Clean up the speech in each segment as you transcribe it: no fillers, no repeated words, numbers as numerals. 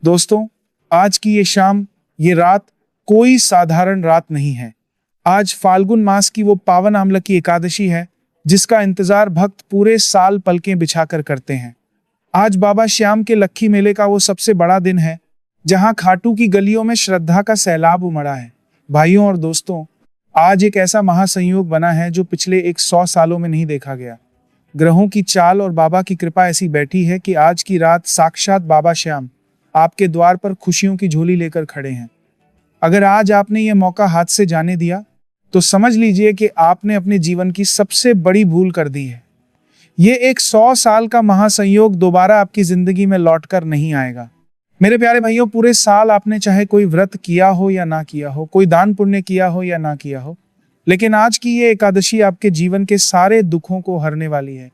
दोस्तों, आज की ये शाम, ये रात कोई साधारण रात नहीं है। आज फाल्गुन मास की वो पावन आमलकी की एकादशी है, जिसका इंतजार भक्त पूरे साल पलकें बिछाकर करते हैं। आज बाबा श्याम के लक्खी मेले का वो सबसे बड़ा दिन है, जहां खाटू की गलियों में श्रद्धा का सैलाब उमड़ा है। भाइयों और दोस्तों, आज एक ऐसा महासंयोग बना है जो पिछले 100 सालों में नहीं देखा गया। ग्रहों की चाल और बाबा की कृपा ऐसी बैठी है कि आज की रात साक्षात बाबा श्याम आपके द्वार पर खुशियों की झोली लेकर खड़े हैं। अगर आज आपने ये मौका हाथ से जाने दिया, तो समझ लीजिए कि आपने अपने जीवन की सबसे बड़ी भूल कर दी है। ये एक 100 साल का महासंयोग दोबारा आपकी जिंदगी में लौटकर नहीं आएगा। मेरे प्यारे भाइयों, पूरे साल आपने चाहे कोई व्रत किया हो या ना किया हो, कोई दान पुण्य किया हो या ना किया हो, लेकिन आज की ये एकादशी आपके जीवन के सारे दुखों को हरने वाली है।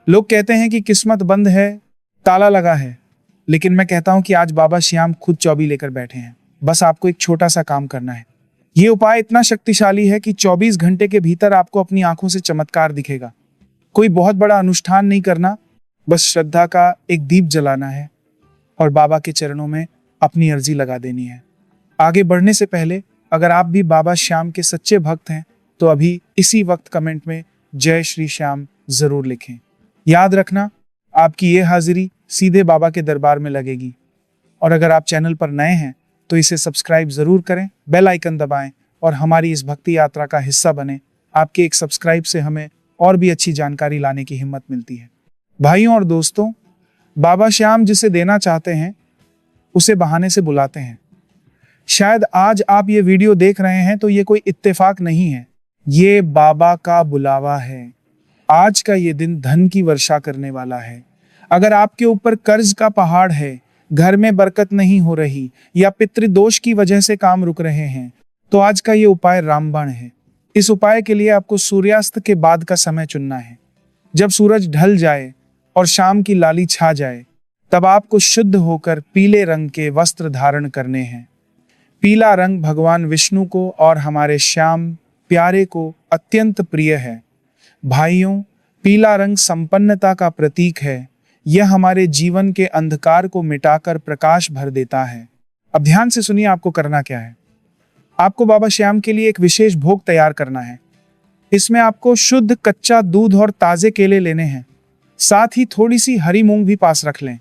लोग कहते हैं कि किस्मत बंद है, ताला लगा है, लेकिन मैं कहता हूं कि आज बाबा श्याम खुद चौबी लेकर बैठे हैं। बस आपको एक छोटा सा काम करना है। ये उपाय इतना शक्तिशाली है कि 24 घंटे के भीतर आपको अपनी आंखों से चमत्कार दिखेगा। कोई बहुत बड़ा अनुष्ठान नहीं करना, बस श्रद्धा का एक दीप जलाना है और बाबा के चरणों में अपनी अर्जी लगा देनी है। आगे बढ़ने से पहले अगर आप भी बाबा श्याम के सच्चे भक्त हैं, तो अभी इसी वक्त कमेंट में जय श्री श्याम जरूर लिखें। याद रखना, आपकी ये हाजिरी सीधे बाबा के दरबार में लगेगी। और अगर आप चैनल पर नए हैं तो इसे सब्सक्राइब जरूर करें, बेल आइकन दबाएं और हमारी इस भक्ति यात्रा का हिस्सा बने। आपके एक सब्सक्राइब से हमें और भी अच्छी जानकारी लाने की हिम्मत मिलती है। भाइयों और दोस्तों, बाबा श्याम जिसे देना चाहते हैं, उसे बहाने से बुलाते हैं। शायद आज आप ये वीडियो देख रहे हैं तो ये कोई इत्तेफाक नहीं है, ये बाबा का बुलावा है। आज का ये दिन धन की वर्षा करने वाला है। अगर आपके ऊपर कर्ज का पहाड़ है, घर में बरकत नहीं हो रही या पितृदोष की वजह से काम रुक रहे हैं, तो आज का ये उपाय रामबाण है। इस उपाय के लिए आपको सूर्यास्त के बाद का समय चुनना है। जब सूरज ढल जाए और शाम की लाली छा जाए, तब आपको शुद्ध होकर पीले रंग के वस्त्र धारण करने हैं। पीला रंग भगवान विष्णु को और हमारे श्याम प्यारे को अत्यंत प्रिय है। भाइयों, पीला रंग संपन्नता का प्रतीक है। यह हमारे जीवन के अंधकार को मिटाकर प्रकाश भर देता है। अब ध्यान से सुनिए, आपको करना क्या है। आपको बाबा श्याम के लिए एक विशेष भोग तैयार करना है। इसमें आपको शुद्ध कच्चा दूध और ताजे केले लेने हैं। साथ ही थोड़ी सी हरी मूंग भी पास रख लें।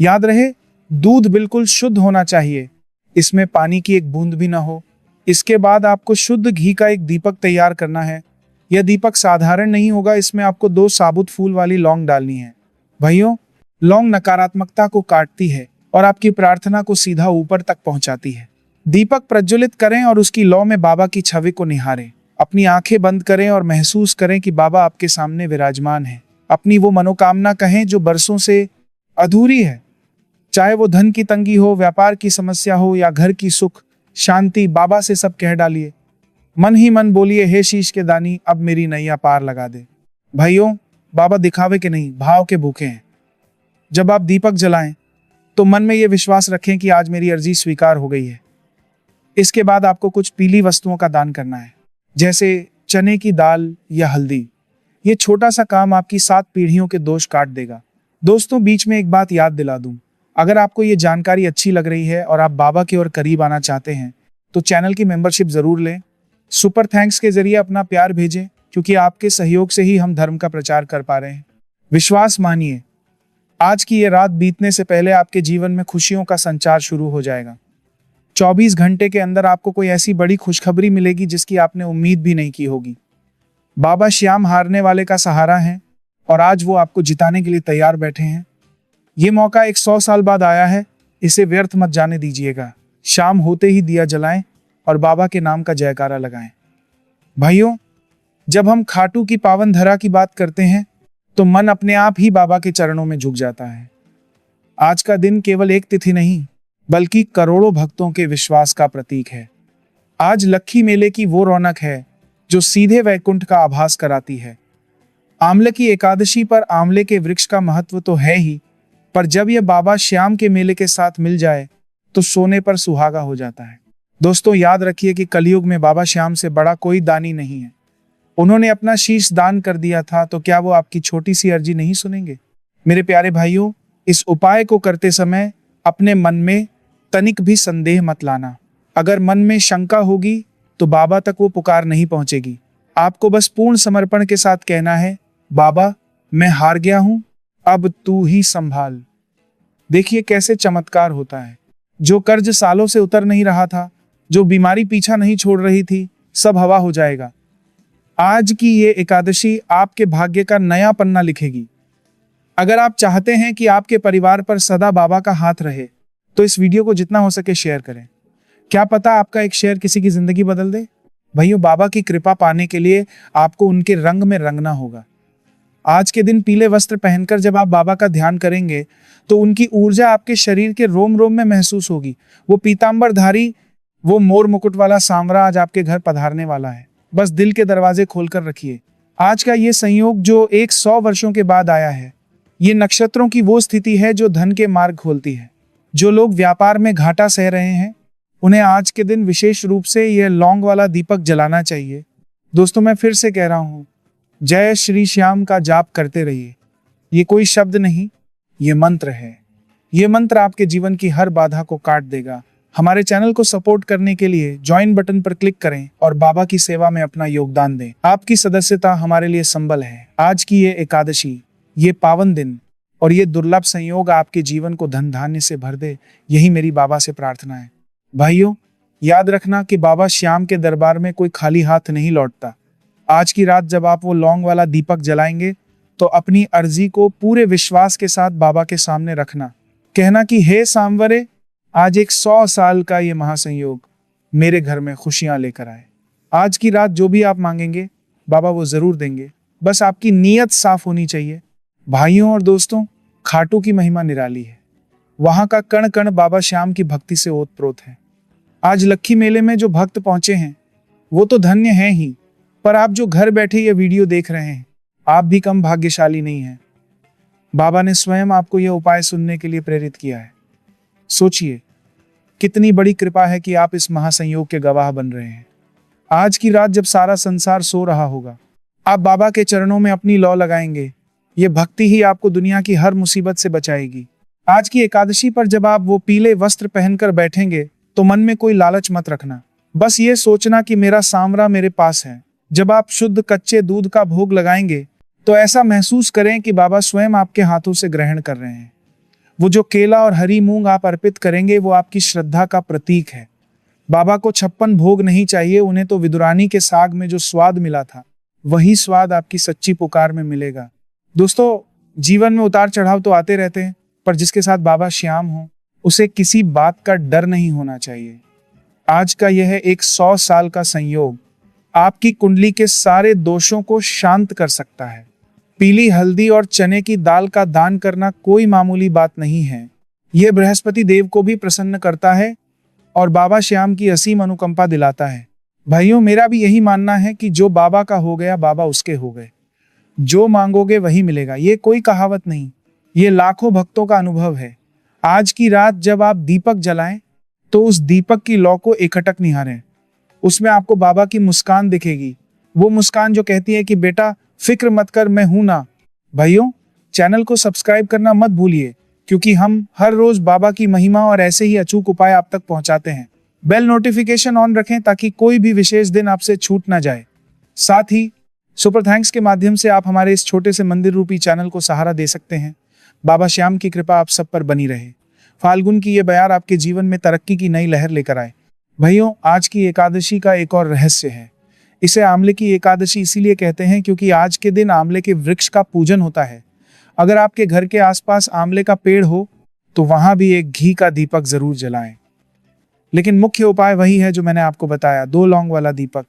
याद रहे, दूध बिल्कुल शुद्ध होना चाहिए, इसमें पानी की एक बूंद भी ना हो। इसके बाद आपको शुद्ध घी का एक दीपक तैयार करना है। यह दीपक साधारण नहीं होगा, इसमें आपको 2 साबुत फूल वाली लौंग डालनी है। भाइयों, लौंग नकारात्मकता को काटती है और आपकी प्रार्थना को सीधा ऊपर तक पहुंचाती है। दीपक प्रज्वलित करें और उसकी लौ में बाबा की छवि को निहारें। अपनी आंखें बंद करें और महसूस करें कि बाबा आपके सामने विराजमान है। अपनी वो मनोकामना कहें जो बरसों से अधूरी है। चाहे वो धन की तंगी हो, व्यापार की समस्या हो या घर की सुख शांति, बाबा से सब कह डालिए। मन ही मन बोलिए, हे शीश के दानी, अब मेरी नैया पार लगा दे। भाइयों, बाबा दिखावे के नहीं, भाव के भूखे हैं। जब आप दीपक जलाएं, तो मन में यह विश्वास रखें कि आज मेरी अर्जी स्वीकार हो गई है। इसके बाद आपको कुछ पीली वस्तुओं का दान करना है, जैसे चने की दाल या हल्दी। ये छोटा सा काम आपकी 7 पीढ़ियों के दोष काट देगा। दोस्तों, बीच में एक बात याद दिला दूं, अगर आपको ये जानकारी अच्छी लग रही है और आप बाबा की ओर करीब आना चाहते हैं, तो चैनल की मेंबरशिप जरूर लें। सुपर थैंक्स के जरिए अपना प्यार भेजें, क्योंकि आपके सहयोग से ही हम धर्म का प्रचार कर पा रहे हैं। विश्वास मानिए, आज की ये रात बीतने से पहले आपके जीवन में खुशियों का संचार शुरू हो जाएगा। 24 घंटे के अंदर आपको कोई ऐसी बड़ी खुशखबरी मिलेगी जिसकी आपने उम्मीद भी नहीं की होगी। बाबा श्याम हारने वाले का सहारा है और आज वो आपको जिताने के लिए तैयार बैठे हैं। ये मौका 100 साल बाद आया है, इसे व्यर्थ मत जाने दीजिएगा। शाम होते ही दिया जलाएं और बाबा के नाम का जयकारा लगाएं। भाइयों, जब हम खाटू की पावन धरा की बात करते हैं, तो मन अपने आप ही बाबा के चरणों में झुक जाता है। आज का दिन केवल एक तिथि नहीं, बल्कि करोड़ों भक्तों के विश्वास का प्रतीक है। आज लक्खी मेले की वो रौनक है जो सीधे वैकुंठ का आभास कराती है। आमले की एकादशी पर आंवले के वृक्ष का महत्व तो है ही, पर जब यह बाबा श्याम के मेले के साथ मिल जाए तो सोने पर सुहागा हो जाता है। दोस्तों, याद रखिए कि कलयुग में बाबा श्याम से बड़ा कोई दानी नहीं है। उन्होंने अपना शीश दान कर दिया था, तो क्या वो आपकी छोटी सी अर्जी नहीं सुनेंगे? मेरे प्यारे भाइयों, इस उपाय को करते समय अपने मन में तनिक भी संदेह मत लाना। अगर मन में शंका होगी तो बाबा तक वो पुकार नहीं पहुंचेगी। आपको बस पूर्ण समर्पण के साथ कहना है, बाबा मैं हार गया हूं, अब तू ही संभाल। देखिए कैसे चमत्कार होता है। जो कर्ज सालों से उतर नहीं रहा था, जो बीमारी पीछा नहीं छोड़ रही थी, सब हवा हो जाएगा। आज की ये एकादशी आपके भाग्य का नया पन्ना लिखेगी। अगर आप चाहते हैं कि आपके परिवार पर सदा बाबा का हाथ रहे, तो इस वीडियो को जितना हो सके शेयर करें। क्या पता आपका एक शेयर किसी की जिंदगी बदल दे। भाइयों, बाबा की कृपा पाने के लिए आपको उनके रंग में रंगना होगा। आज के दिन पीले वस्त्र पहनकर जब आप बाबा का ध्यान करेंगे तो उनकी ऊर्जा आपके शरीर के रोम रोम में महसूस होगी। वो पीतांबरधारी, वो मोर मुकुट वाला सांवरा आज आपके घर पधारने वाला है। बस दिल के दरवाजे खोलकर रखिए। आज का ये संयोग जो 100 वर्षों के बाद आया है, ये नक्षत्रों की वो स्थिति है जो धन के मार्ग खोलती है। जो लोग व्यापार में घाटा सह रहे हैं, उन्हें आज के दिन विशेष रूप से यह लौंग वाला दीपक जलाना चाहिए। दोस्तों, मैं फिर से कह रहा हूं, जय श्री श्याम का जाप करते रहिए। ये कोई शब्द नहीं, ये मंत्र है। ये मंत्र आपके जीवन की हर बाधा को काट देगा। हमारे चैनल को सपोर्ट करने के लिए ज्वाइन बटन पर क्लिक करें और बाबा की सेवा में अपना योगदान दें। आपकी सदस्यता हमारे लिए संबल है। आज की ये एकादशी, ये पावन दिन और ये दुर्लभ संयोग आपके जीवन को धन धान्य से भर दे, यही मेरी बाबा से प्रार्थना है। भाइयों, याद रखना कि बाबा श्याम के दरबार में कोई खाली हाथ नहीं लौटता। आज की रात जब आप वो लौंग वाला दीपक जलाएंगे तो अपनी अर्जी को पूरे विश्वास के साथ बाबा के सामने रखना। कहना कि हे सांवरे, आज एक 100 साल का ये महासंयोग मेरे घर में खुशियां लेकर आए। आज की रात जो भी आप मांगेंगे बाबा वो जरूर देंगे। बस आपकी नीयत साफ होनी चाहिए। भाइयों और दोस्तों, खाटू की महिमा निराली है। वहां का कण कण बाबा श्याम की भक्ति से ओतप्रोत है। आज लक्खी मेले में जो भक्त पहुंचे हैं वो तो धन्य हैं ही, पर आप जो घर बैठे ये वीडियो देख रहे हैं, आप भी कम भाग्यशाली नहीं हैं। बाबा ने स्वयं आपको यह उपाय सुनने के लिए प्रेरित किया है। सोचिए कितनी बड़ी कृपा है कि आप इस महासंयोग के गवाह बन रहे हैं। आज की रात जब सारा संसार सो रहा होगा, आप बाबा के चरणों में अपनी लौ लगाएंगे। ये भक्ति ही आपको दुनिया की हर मुसीबत से बचाएगी। आज की एकादशी पर जब आप वो पीले वस्त्र पहनकर बैठेंगे तो मन में कोई लालच मत रखना। बस ये सोचना कि मेरा सांवरा मेरे पास है। जब आप शुद्ध कच्चे दूध का भोग लगाएंगे तो ऐसा महसूस करें कि बाबा स्वयं आपके हाथों से ग्रहण कर रहे हैं। वो जो केला और हरी मूंग आप अर्पित करेंगे वो आपकी श्रद्धा का प्रतीक है। बाबा को 56 भोग नहीं चाहिए, उन्हें तो विदुरानी के साग में जो स्वाद मिला था वही स्वाद आपकी सच्ची पुकार में मिलेगा। दोस्तों, जीवन में उतार चढ़ाव तो आते रहते हैं, पर जिसके साथ बाबा श्याम हो उसे किसी बात का डर नहीं होना चाहिए। आज का यह एक 100 साल का संयोग आपकी कुंडली के सारे दोषों को शांत कर सकता है। पीली हल्दी और चने की दाल का दान करना कोई मामूली बात नहीं है। यह बृहस्पति देव को भी प्रसन्न करता है और बाबा श्याम की असीम अनुकंपा दिलाता है। भाइयों, मेरा भी यही मानना है कि जो बाबा का हो गया बाबा उसके हो गए। जो मांगोगे वही मिलेगा। ये कोई कहावत नहीं, ये लाखों भक्तों का अनुभव है। आज की रात जब आप दीपक जलाएं तो उस दीपक की लौ को एकटक निहारें। उसमें आपको बाबा की मुस्कान दिखेगी, वो मुस्कान जो कहती है कि बेटा फिक्र मत कर, मैं हूं ना। भाइयों, चैनल को सब्सक्राइब करना मत भूलिए, क्योंकि हम हर रोज बाबा की महिमा और ऐसे ही अचूक उपाय आप तक पहुंचाते हैं। बेल नोटिफिकेशन ऑन रखें ताकि कोई भी विशेष दिन आपसे छूट ना जाए। साथ ही सुपर थैंक्स के माध्यम से आप हमारे इस छोटे से मंदिर रूपी चैनल को सहारा दे सकते हैं। बाबा श्याम की कृपा आप सब पर बनी रहे। फाल्गुन की ये बयार आपके जीवन में तरक्की की नई लहर लेकर आए। भाइयों, आज की एकादशी का एक और रहस्य है। इसे आंवले की एकादशी इसीलिए कहते हैं क्योंकि आज के दिन आंवले के वृक्ष का पूजन होता है। अगर आपके घर के आसपास आंवले का पेड़ हो तो वहां भी एक घी का दीपक जरूर जलाएं। लेकिन मुख्य उपाय वही है जो मैंने आपको बताया, 2 लौंग वाला दीपक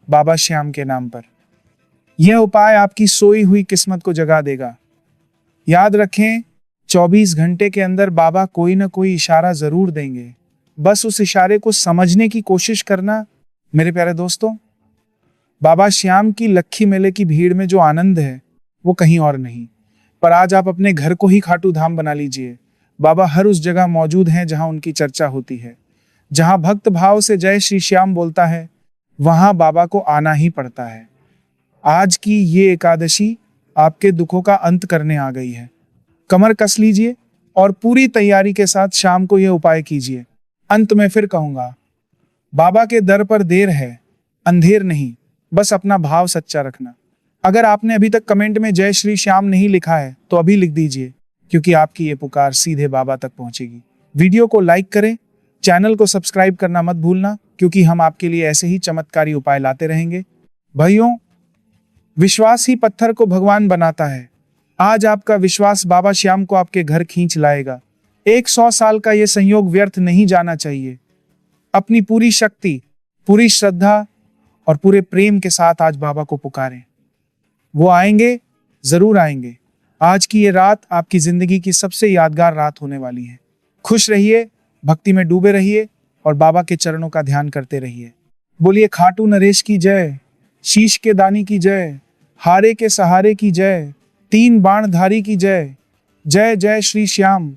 बाबा श्याम के नाम पर। यह उपाय आपकी सोई हुई किस्मत को जगा देगा। याद रखें, 24 घंटे के अंदर बाबा कोई ना कोई इशारा जरूर देंगे। बस उस इशारे को समझने की कोशिश करना। मेरे प्यारे दोस्तों, बाबा श्याम की लक्खी मेले की भीड़ में जो आनंद है वो कहीं और नहीं। पर आज आप अपने घर को ही खाटू धाम बना लीजिए। बाबा हर उस जगह मौजूद हैं जहां उनकी चर्चा होती है। जहां भक्त भाव से जय श्री श्याम बोलता है, वहां बाबा को आना ही पड़ता है। आज की ये एकादशी आपके दुखों का अंत करने आ गई है। कमर कस लीजिए, और पूरी तैयारी के साथ शाम को यह उपाय कीजिए। अंत में फिर कहूंगा, बाबा के दर पर देर है, अंधेर नहीं, बस अपना भाव सच्चा रखना। अगर आपने अभी तक कमेंट में जय श्री श्याम नहीं लिखा है तो अभी लिख दीजिए, क्योंकि आपकी ये पुकार सीधे बाबा तक पहुंचेगी। वीडियो को लाइक करें, चैनल को सब्सक्राइब करना मत भूलना, क्योंकि हम आपके लिए ऐसे ही चमत्कारी उपाय लाते रहेंगे। भाइयों, विश्वास ही पत्थर को भगवान बनाता है। आज आपका विश्वास बाबा श्याम को आपके घर खींच लाएगा। 100 साल का यह संयोग व्यर्थ नहीं जाना चाहिए। अपनी पूरी शक्ति, पूरी श्रद्धा और पूरे प्रेम के साथ आज बाबा को पुकारें। वो आएंगे, जरूर आएंगे। आज की ये रात आपकी जिंदगी की सबसे यादगार रात होने वाली है। खुश रहिए, भक्ति में डूबे रहिए और बाबा के चरणों का ध्यान करते रहिए। बोलिए खाटू नरेश की जय, शीश के दानी की जय, हारे के सहारे की जय, तीन बाण धारी की जय। जय जय श्री श्याम।